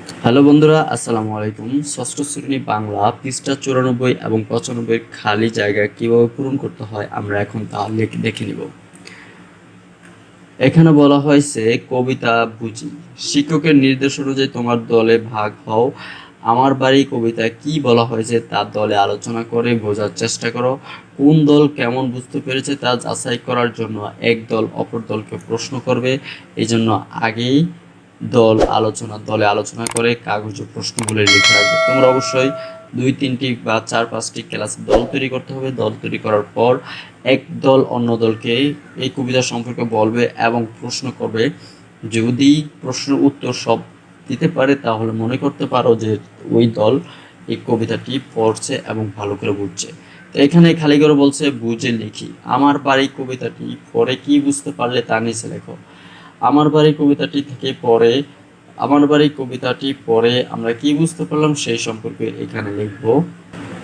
Hello বন্ধুরা, আসসালামু আলাইকুম। ষষ্ঠ শ্রেণী বাংলা পৃষ্ঠা 94 এবং 95 খালি জায়গা কিভাবে পূরণ করতে হয় আমরা এখন তা দেখে নিব। এখানে বলা হয়েছে কবিতা বুঝি। শিক্ষকের নির্দেশ অনুযায়ী তোমার দলে ভাগ হও। আমার বাড়ি কবিতা কি বলা হয়েছে তা দলে আলোচনা করে বোঝার চেষ্টা করো। কোন দল কেমন বুঝতে পেরেছে তা যাচাই করার জন্য এক দল অপর দলকে প্রশ্ন করবে। এই জন্য আগেই দলে আলোচনা করে কাগজে প্রশ্নগুলো লিখে রাখবে। তোমরা অবশ্যই 2-3টি বা 4-5টি ক্লাস দল তৈরি করতে হবে। দল তৈরি করার পর এক দল অন্য দলকে এই কবিতা সম্পর্কে বলবে এবং প্রশ্ন করবে। যদি প্রশ্নের উত্তর সব দিতে পারে তাহলে মনে করতে পারো যে ওই দল এই কবিতাটি পড়ছে এবং ভালো করে বুঝছে। তো এখানে খালি করে বলছে বুঝে লিখি। আমার বাড়ি কবিতাটি পড়ে কি বুঝতে পারলে তা নিচে লেখো। আমার বাড়ি কবিতাটি থেকে পড়ে আমরা কি বুঝতে পারলাম সেই সম্পর্কে এখানে লিখব।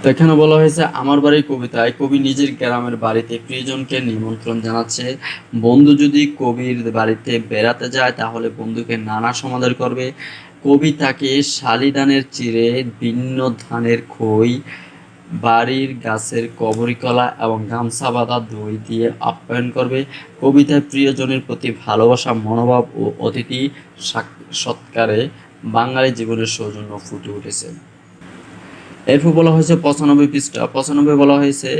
তো এখানে বলা হয়েছে আমার বাড়ির কবিতায় কবি নিজের গ্রামের বাড়িতে প্রিয়জনকে নিমন্ত্রণ জানাচ্ছে। বন্ধু যদি কবির বাড়িতে বেড়াতে যায় তাহলে বন্ধুকে নানা সমাদর করবে। কবি তাকে শালিধানের চিড়ে, ভিন্ন ধানের খই, বাড়ির গাছের কবরীকলা এবং গামছা বাঁধা দই দিয়ে আপ্যায়ন করবে। কবিতায় প্রিয়জনের প্রতি ভালোবাসা মনোভাব ও অতিথি সৎকারে বাঙালি জীবনের সৌজন্য ফুটে উঠেছে। এরপর বলা হয়েছে 95 পৃষ্ঠা। 95 বলা হয়েছে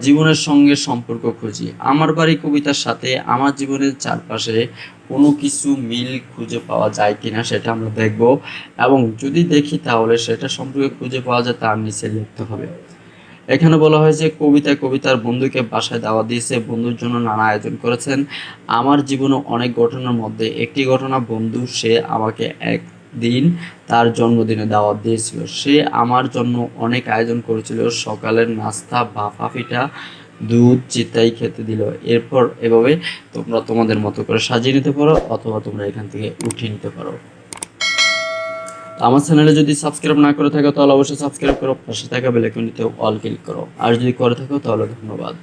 জীবনের সঙ্গে সম্পর্ক খুঁজি। আমার বাড়ি কবিতার সাথে আমার জীবনের চারপাশে কোনো কিছু মিল খুঁজে পাওয়া যায় কিনা সেটা আমরা দেখব, এবং যদি দেখি তাহলে সেটা সম্পর্কে খুঁজে পাওয়া যায় তার নিচে লিখতে হবে। এখানে বলা হয়েছে কবিতার বন্ধুকে বাসায় দাওয়াত দিয়েছে, বন্ধুর জন্য নানা আয়োজন করেছেন। আমার জীবনে অনেক ঘটনার মধ্যে একটি ঘটনা, বন্ধু সে আমাকে একদিন তার জন্মদিনে দাওয়াত দিয়েছিল। সে আমার জন্য অনেক আয়োজন করেছিল, সকালের নাস্তা, ভাপা পিঠা, দুধ, চিতাই খেতে দিল। এরপর এভাবে তোমরা তোমাদের মতো করে সাজিয়ে নিতে পারো অথবা তোমরা এখান থেকে উঠিয়ে নিতে পারো। আমার চ্যানেলে যদি সাবস্ক্রাইব না করে থাকো তাহলে অবশ্যই সাবস্ক্রাইব করো, পাশে থাকা বেল আইকনটিতে অল ক্লিক করো, আর যদি করে থাকো তাহলে ধন্যবাদ।